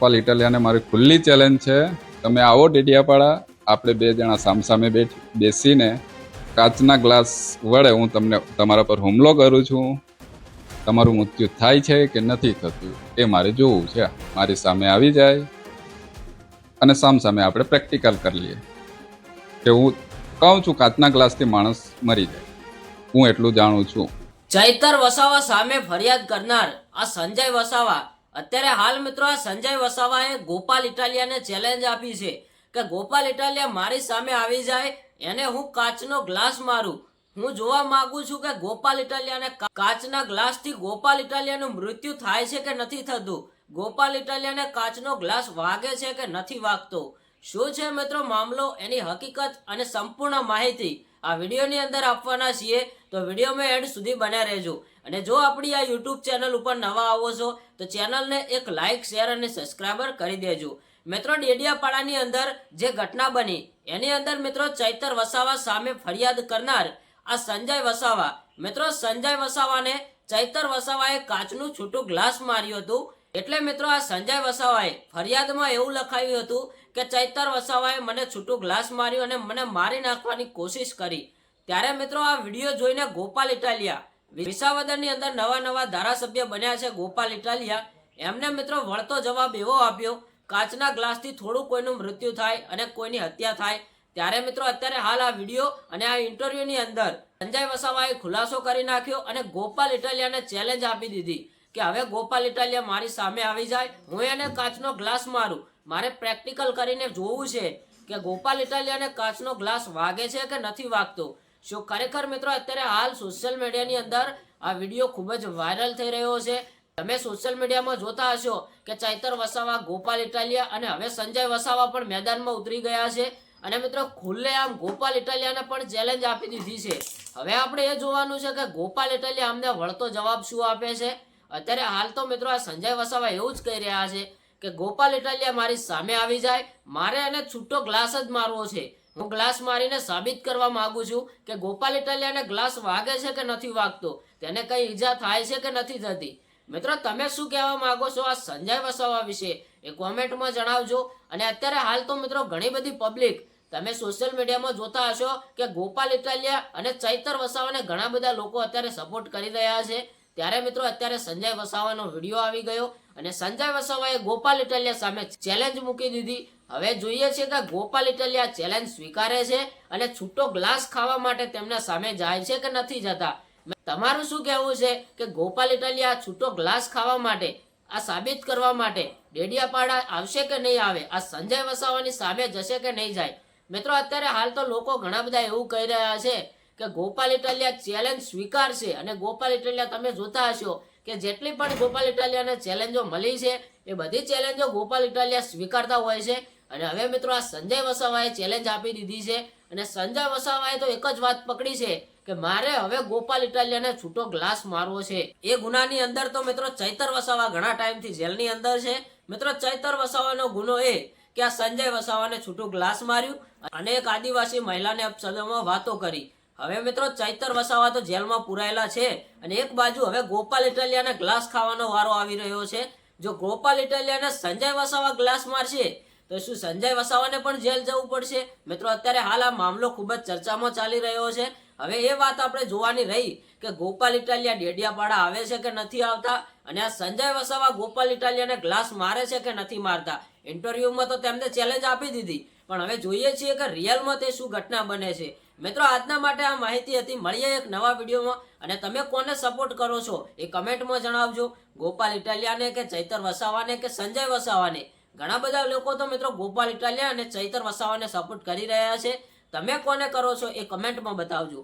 ગોપાલ ઇટાલિયાને મારી ખુલ્લી ચેલેન્જ છે, તમે આવો ડેડિયાપાડા, આપણે બે જણા સામસામે બેસીને કાચના ગ્લાસ વડે હું તમને તમારા પર હુમલો કરું છું. તમારું મૃત્યુ થાય છે કે નથી થતું એ મારે જોવું છે. મારી સામે આવી જાય અને સામસામે આપણે પ્રેક્ટિકલ કરી લઈએ કે હું કહું છું કાચના ગ્લાસથી માણસ મરી જાય, હું એટલું જાણું છું. ચૈતર વસાવા સામે ફરિયાદ કરનાર આ સંજય વસાવા, અત્યારે હાલ મિત્રો આ સંજય વસાવાએ ગોપાલ ઇટાલિયાને ચેલેન્જ આપી છે કે ગોપાલ ઇટાલિયા મારી સામે આવી જાય, એને હું કાચનો ગ્લાસ મારું. હું જોવા માંગુ છું કે ગોપાલ ઇટાલિયાને કાચના ગ્લાસથી ગોપાલ ઇટાલિયાનું મૃત્યુ થાય છે કે નથી થતું, ગોપાલ ઇટાલિયાને કાચનો ગ્લાસ વાગે છે કે નથી વાગતો, શું છે મિત્રો મામલો, એની હકીકત અને સંપૂર્ણ માહિતી આ વિડીયોની અંદર આપવાના છીએ. તો વિડીયોમાં એન્ડ સુધી બન્યા રહેજો. અને જો આપણી આ યુટ્યુબ ચેનલ ઉપર નવા આવો છો તો ચેનલને એક લાઇક, શેર અને સબસ્ક્રાઈબર કરી દેજો. મિત્રો ડેડિયાપાડાની અંદર જે ઘટના બની એની અંદર મિત્રો ચૈતર વસાવા સામે ફરિયાદ કરનાર આ સંજય વસાવા, મિત્રો સંજય વસાવાને ચૈતર વસાવાએ કાચનું છૂટું ગ્લાસ માર્યું હતું. એટલે મિત્રો આ સંજય વસાવાએ ફરિયાદમાં એવું લખાવ્યું હતું કે ચૈતર વસાવાએ મને છૂટું ગ્લાસ માર્યું અને મને મારી નાખવાની કોશિશ કરી. ત્યારે મિત્રો આ વિડીયો જોઈને ગોપાલ ઇટાલિયા, વિસાવદરની અંદર નવા ધારાસભ્ય બન્યા છે ગોપાલ ઇટાલિયા, એમને મિત્રો વળતો જવાબ એવો આપ્યો, કાચના ગ્લાસથી થોડું કોઈનું મૃત્યુ થાય અને કોઈની હત્યા થાય. ત્યારે મિત્રો અત્યારે હાલ આ વિડીયો અને આ ઇન્ટરવ્યુની અંદર સંજય વસાવાએ ખુલાસો કરી નાખ્યો અને ગોપાલ ઇટાલિયાને ચેલેન્જ આપી દીધી કે હવે ગોપાલ ઇટાલિયા મારી સામે આવી જાય, હું એને કાચનો ગ્લાસ મારું, મારે પ્રેક્ટિકલ કરીને જોવું છે કે ગોપાલ ઇટાલિયાને કાચનો ગ્લાસ વાગે છે કે નથી વાગતો. શું ખરેખર મિત્રો અત્યારે હાલ સોશિયલ મીડિયાની અંદર આ વિડીયો ખૂબ જ વાયરલ થઈ રહ્યો છે. તમે સોશિયલ મીડિયામાં જોતા હશો કે ચૈતર વસાવા, ગોપાલ ઇટાલિયા અને હવે સંજય વસાવા પણ મેદાનમાં ઉતરી ગયા છે અને મિત્રો ખુલ્લેઆમ ગોપાલ ઇટાલિયાને પણ ચેલેન્જ આપી દીધી છે. હવે આપણે એ જોવાનું છે કે ગોપાલ ઇટાલિયા અમને વળતો જવાબ શું આપે છે. અત્યારે હાલ તો મિત્રો આ સંજય વસાવા એવું જ કહી રહ્યા છે કે ગોપાલ ઇટાલિયા મારી સામે આવી જાય, મારે એને છૂટો ગ્લાસ જ મારવો છે, હું ગ્લાસ મારીને સાબિત કરવા માંગુ છું કે ગોપાલ ઇટાલિયાને ગ્લાસ વાગે છે કે નથી વાગતો, તેને કઈ ઈજા થાય છે કે નથી થતી. મિત્રો તમે શું કહેવા માંગો છો આ સંજય વસાવા વિશે એ કોમેન્ટમાં જણાવજો. અને અત્યારે હાલ તો મિત્રો ઘણી બધી પબ્લિક, તમે સોશિયલ મીડિયામાં જોતા હશો કે ગોપાલ ઇટાલિયા અને ચૈતર વસાવાને ઘણા બધા લોકો અત્યારે સપોર્ટ કરી રહ્યા છે. ત્યારે મિત્રો અત્યારે સંજય વસાવાનો વિડીયો આવી ગયો અને સંજય વસાવાએ ગોપાલ ઇટાલિયા સામે ચેલેન્જ મૂકી દીધી. હવે જોઈએ છે કે ગોપાલ ઇટાલિયા ચેલેન્જ સ્વીકારે છે અને છૂટો ગ્લાસ ખાવા માટે તેમના સામે જાય છે કે નથી જતા. તમારું શું કહેવું છે કે ગોપાલ ઇટાલિયા છૂટો ગ્લાસ ખાવા માટે, આ સાબિત કરવા માટે ડેડિયાપાડા આવશે કે નહીં આવે, આ સંજય વસાવાની સામે જશે કે નહીં જાય? મિત્રો અત્યારે હાલ તો લોકો ઘણા બધા એવું કહી રહ્યા છે કે ગોપાલ ઇટાલિયા ચેલેન્જ સ્વીકારશે અને ગોપાલ ઇટાલિયા તમે જોતા હશો કે જેટલી પણ ગોપાલ ઇટાલિયાને ચેલેન્જો મળી છે એ બધી ચેલેન્જો ગોપાલ ઇટાલિયા સ્વીકારતા હોય છે. અને હવે મિત્રો આ સંજય વસાવાએ ચેલેન્જ આપી દીધી છે અને સંજય વસાવાએ તો એક જ વાત પકડી છે કે મારે હવે ગોપાલ ઇટાલિયાને છૂટો ગ્લાસ મારવો છે. એ ગુનાની અંદર તો મિત્રો ચૈતર વસાવા ઘણા ટાઈમથી જેલની અંદર છે. મિત્રો ચૈતર વસાવાનો ગુનો એ કે આ સંજય વસાવાને છૂટું ગ્લાસ માર્યું અને એક આદિવાસી મહિલાને અપશબ્દમાં વાતો કરી. હવે મિત્રો ચૈતર વસાવા તો જેલમાં પુરાયેલા છે અને એક બાજુ હવે ગોપાલ ઇટાલિયાને ગ્લાસ ખાવાનો વારો આવી રહ્યો છે. જો ગોપાલ ઇટાલિયાને સંજય વસાવા ગ્લાસ મારશે તો શું સંજય વસાવાને પણ જેલ જવું પડશે? મિત્રો અત્યારે હાલ આ મામલો ખૂબ જ ચર્ચામાં ચાલી રહ્યો છે. હવે એ વાત આપણે જોવાની રહી કે ગોપાલ ઇટાલિયા ડેડિયાપાડા આવે છે કે નથી આવતા અને આ સંજય વસાવા ગોપાલ ઇટાલિયાને ગ્લાસ મારે છે કે નથી મારતા. ઇન્ટરવ્યુમાં તો તેમને ચેલેન્જ આપી દીધી, પણ હવે જોઈએ છીએ કે રિયલમાં તે શું ઘટના બને છે. મિત્રો આજના માટે આ માહિતી હતી. મળીએ એક નવા વિડીયોમાં અને તમે કોને સપોર્ટ કરો છો એ કમેન્ટમાં જણાવજો. ગોપાલ ઇટાલિયાને કે ચૈતર વસાવાને કે સંજય વસાવાને? ઘણા બધા લોકો તો મિત્રો ગોપાલ ઇટાલિયા અને ચૈતર વસાવાને સપોર્ટ કરી રહ્યા છે. તમે કોને કરો છો એ કમેન્ટમાં બતાવજો.